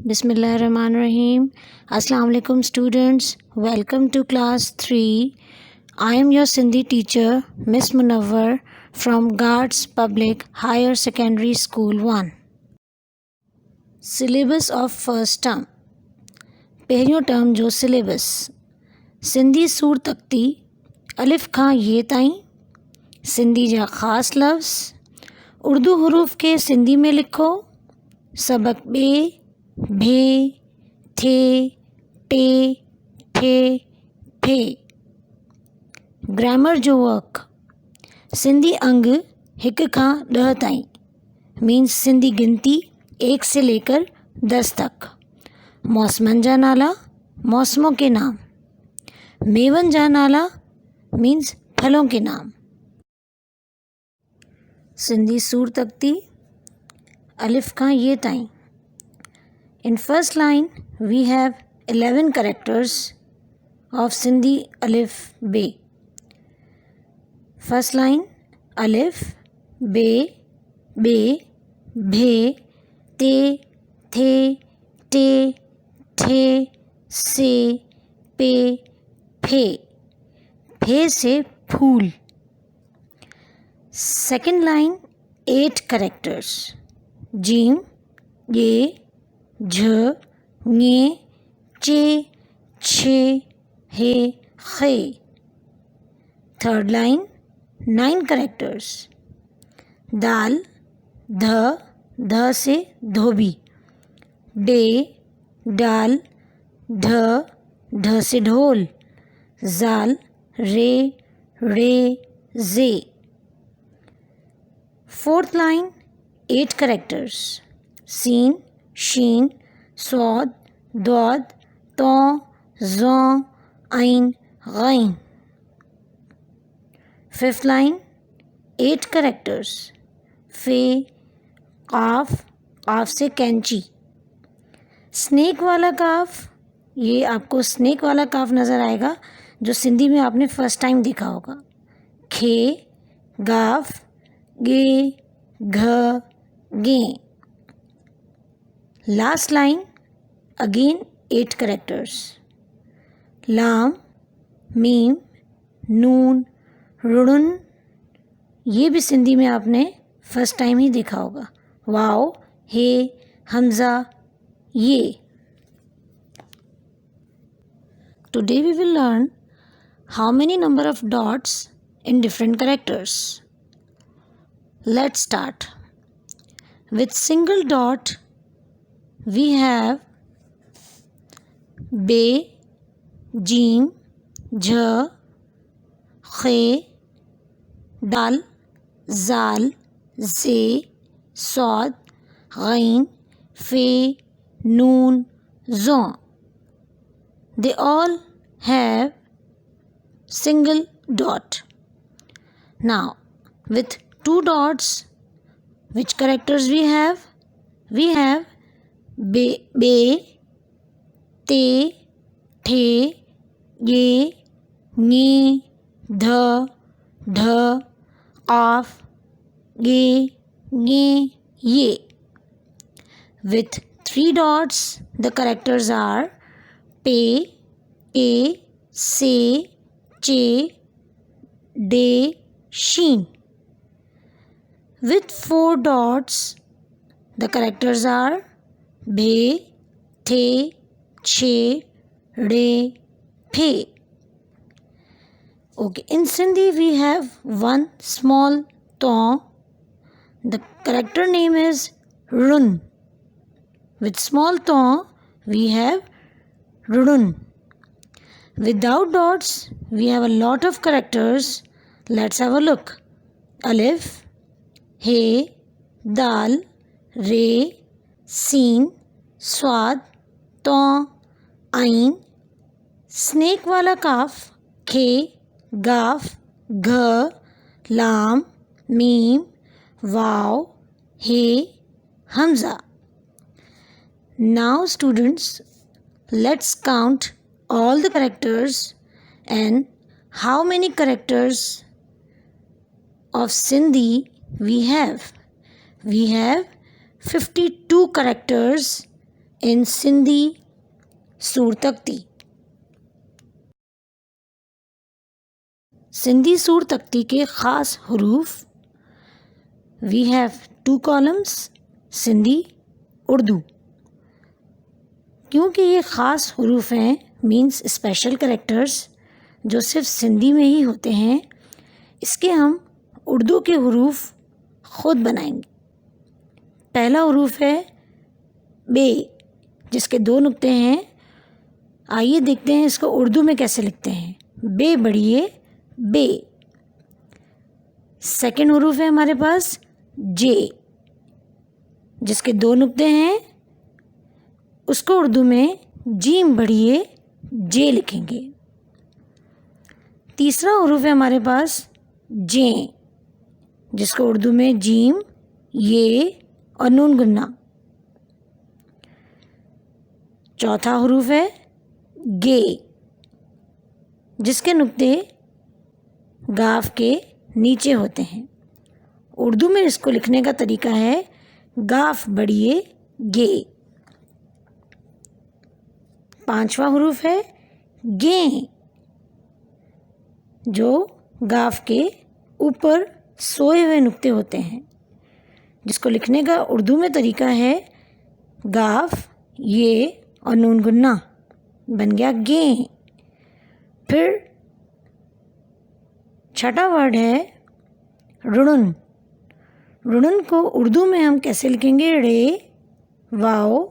بسم اللہ الرحمن الرحیم. السلام علیکم students, welcome to class 3. I am your Sindhi teacher, Miss Munawwar from Guards Public Higher Secondary School 1. Syllabus of first term. पहिरियों term जो syllabus. Sindhi Sur तख्ती अलिफ खां ये ताईं. सिंधी जा ख़ासि लफ़्ज़. उर्दू हरूफ खे सिंधी में लिखो. सबक ॿे, भे, थे, टे, ठे, फे. ग्रामर जो वर्क. सिंधी अंग 1 खां 10 ताईं. मीन्स सिंधी गिनती 1 से लेकर 10 तक. मौसमन जा नाला, मौसमों के नाम. मेवन जा नाला मीन्स फलों के नाम. सिंधी सूर तख्ती अलिफ खां ये ताईं. In first line we have 11 characters of Sindhi alif be. First line alif, be, bhe, te, the, te, the, se, pe, phe. Phe se phool. Second line 8 characters. Jim, ye, jh, nye, che, che, he, khe. Third line 9 characters. Dal, dha से धोबी. Day, डाल, ढ से ढोल. जाल, रे, जे. Fourth line 8 characters. Seen, sheen, swad, dwad, ton, zon, ain, ghain. Fifth line 8 characters. fe, काफ, काफ से कैंची. Snake वाला काफ, ये आपको स्नेक वाला काफ नज़र आएगा जो सिंधी में आपने फर्स्ट टाइम देखा होगा. खे, गाफ, गे, घ, गे. Last line again 8 characters. लाम, मीम, नून, रुड़न. ये भी सिंधी में आपने फर्स्ट टाइम ही देखा होगा. वाव, हे, हमज़ा, ये. Today we will learn how many number of dots in different characters. Let's start. With single dot we have be, jim, jh, khe, dal, zal, ze, sod, ghain, fe, noon, zon. They all have single dot. Now with 2 dots, which characters we have? We have be, te, the, ye, nye, dh, qaf, ge, nye, ye. With 3 dots, the characters are pe, se, che, de, sheen. With 4 dots, the characters are bhe, the, che, re, phe. Okay, in Sindhi we have one small ton. The character name is run. With small ton we have run. Without dots we have a lot of characters. Let's have a look. Alif, he, dal, re, सीन, स्वाद, तौं, आइन. Snake वाला काफ खे, गाफ, घ, लाम, मीम, वाव, हे, हमजा. Now students, let's count all the characters and how many characters of Sindhi we have. We have 52 characters in Sindhi Sur Takhti. Sindhi Sur Takhti के ख़ास हरूफ, we have 2 columns, Sindhi, Urdu. क्योंकि ये ख़ास हरूफ हैं, मीन्स स्पेशल कैरेक्टर्स जो सिर्फ सिंधी में ही होते हैं, इसके हम उर्दू के हरूफ ख़ुद बनाएंगे। पहला हरूफ है बे, जिसके 2 नुक्ते हैं। आइए देखते हैं इसको उर्दू में कैसे लिखते हैं। बे बढ़िए बे। सेकेंड हरूफ है हमारे पास जे, जिसके 2 नुक्ते हैं। उसको उर्दू में जीम बढ़िए जे लिखेंगे। तीसरा हरूफ है हमारे पास जे, जिसको उर्दू में जीम, ये और नून गुन्ना। चौथा हरूफ है गे, जिसके नुक्ते गाफ के नीचे होते हैं। उर्दू में इसको लिखने का तरीका है गाफ बढ़िए गे। पांचवा हरूफ है गे, जो गाफ के ऊपर सोए हुए नुक्ते होते हैं, जिसको लिखने का उर्दू में तरीका है गाफ, ये और नून गुन्ना, बन गया गे। फिर छठा वर्ड है रुणुन। रुणुन को उर्दू में हम कैसे लिखेंगे? रे वाओ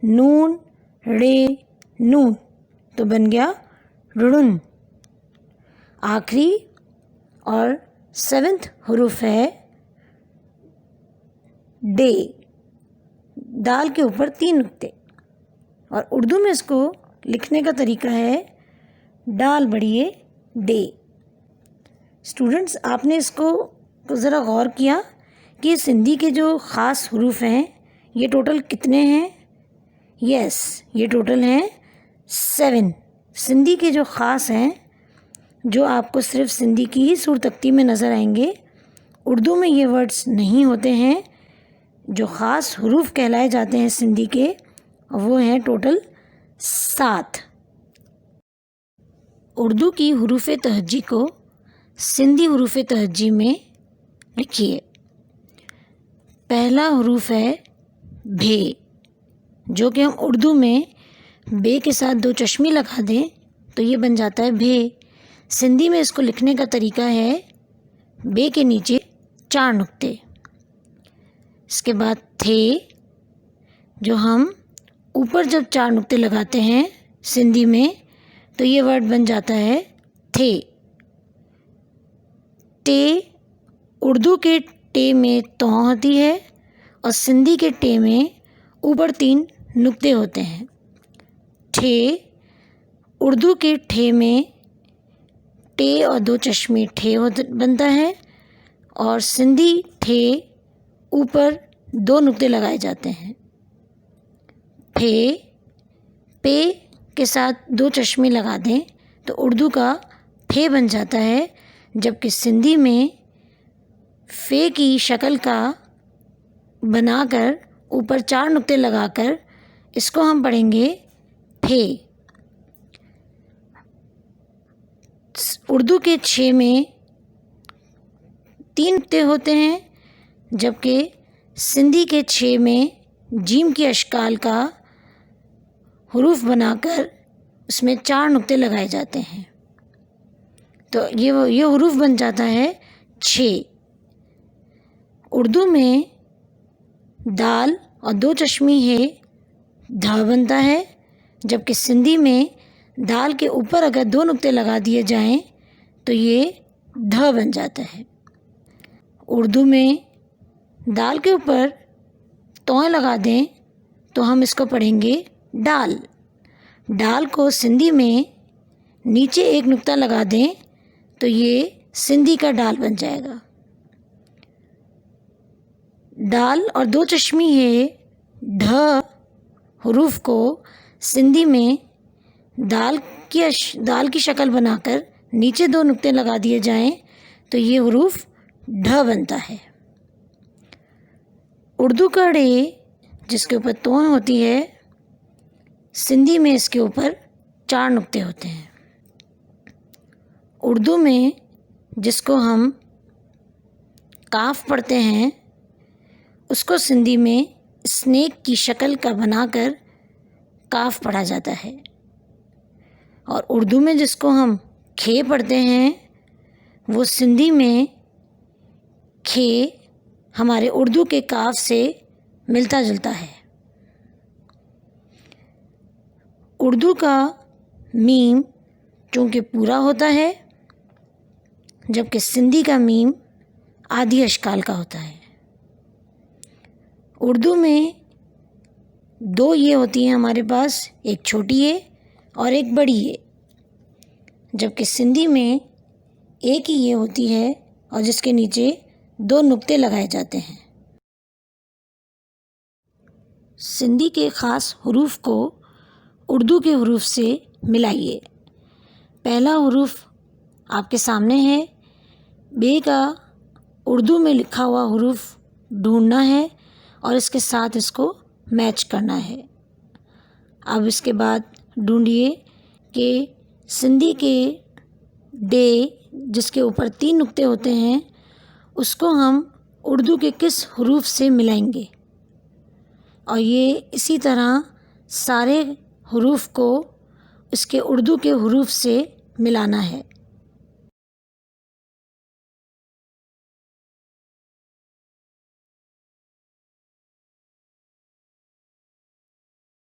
नून रे नून, तो बन गया रुणुन। आखिरी और 7th हरूफ है डे, दाल के ऊपर 3 नुक्ते, और उर्दू में इसको लिखने का तरीका है डाल बढ़िए डे। स्टूडेंट्स, आपने इसको ज़रा गौर किया कि सिंधी के जो ख़ास हरूफ हैं ये टोटल कितने हैं? यस, ये टोटल हैं 7। सिंधी के जो ख़ास हैं, जो आपको सिर्फ सिंधी की ही सूर तख्ती में नज़र आएंगे, उर्दू में ये वर्ड्स नहीं होते हैं। जो ख़ास हरूफ कहलाए जाते हैं सिंधी के, वो हैं टोटल 7। उर्दू की हरूफ तहज्जी को सिंधी हरूफ तहज्जी में लिखिए। पहला हरूफ है भे, जो कि हम उर्दू में बे के साथ 2 चश्मी लगा दें तो ये बन जाता है भे। सिंधी में इसको लिखने का तरीका है बे के नीचे 4 नुक्ते। इसके बाद थे, जो हम ऊपर जब 4 नुक्ते लगाते हैं सिंधी में, तो ये वर्ड बन जाता है थे। टे, उर्दू के टे में तौ होती है और सिंधी के टे में ऊपर 3 नुक्ते होते हैं। ठे, उर्दू के ठे में टे और 2 चश्मे ठे बनता है, और सिंधी ठे ऊपर 2 नुक्ते लगाए जाते हैं। फे, पे के साथ 2 चश्मे लगा दें तो उर्दू का फे बन जाता है, जबकि सिंधी में फे की शक्ल का बनाकर ऊपर 4 नुक्ते लगाकर इसको हम पढ़ेंगे फे। उर्दू के 6 में 3 नुक्ते होते हैं, जबकि सिंधी के 6 में जीम की अशकाल का हरूफ बनाकर उसमें 4 नुक्ते लगाए जाते हैं, तो ये हरूफ बन जाता है 6। उर्दू में दाल और 2 चश्मी है धा बनता है, जबकि सिंधी में दाल के ऊपर अगर 2 नुक्ते लगा दिए जाएं तो ये ध बन जाता है। उर्दू में दाल के ऊपर तौं लगा दें तो हम इसको पढ़ेंगे डाल। डाल को सिंधी में नीचे 1 नुक्ता लगा दें तो ये सिंधी का डाल बन जाएगा। डाल और 2 चश्मी है ढ हरूफ को सिंधी में दाल की शक्ल बनाकर नीचे 2 नुक्ते लगा दिए जाएं तो ये हरूफ ढ बनता है। उर्दू का ड़े, जिसके ऊपर तों होती है, سندھی میں اس کے اوپر 4 نقطے ہوتے ہیں۔ اردو میں جس کو ہم کاف پڑھتے ہیں اس کو سندھی میں اسنیک کی شکل کا بنا کر کاف پڑھا جاتا ہے، اور اردو میں جس کو ہم کھے پڑھتے ہیں وہ سندھی میں کھے ہمارے اردو کے کاف سے ملتا جلتا ہے۔ اردو کا میم چونکہ پورا ہوتا ہے جبکہ سندھی کا میم آدھی اشکال کا ہوتا ہے۔ اردو میں 2 یہ ہوتی ہیں ہمارے پاس، ایک چھوٹی ہے اور ایک بڑی ہے، جبکہ سندھی میں ایک ہی یہ ہوتی ہے اور جس کے نیچے 2 نقطے لگائے جاتے ہیں۔ سندھی کے خاص حروف کو اردو کے حروف سے ملائیے۔ پہلا حروف آپ کے سامنے ہے، بے کا اردو میں لکھا ہوا حروف ڈھونڈنا ہے اور اس کے ساتھ اس کو میچ کرنا ہے۔ اب اس کے بعد ڈھونڈیے کہ سندھی کے ڈے جس کے اوپر 3 نقطے ہوتے ہیں اس کو ہم اردو کے کس حروف سے ملائیں گے، اور یہ اسی طرح سارے حروف کو اس کے اردو کے حروف سے ملانا ہے۔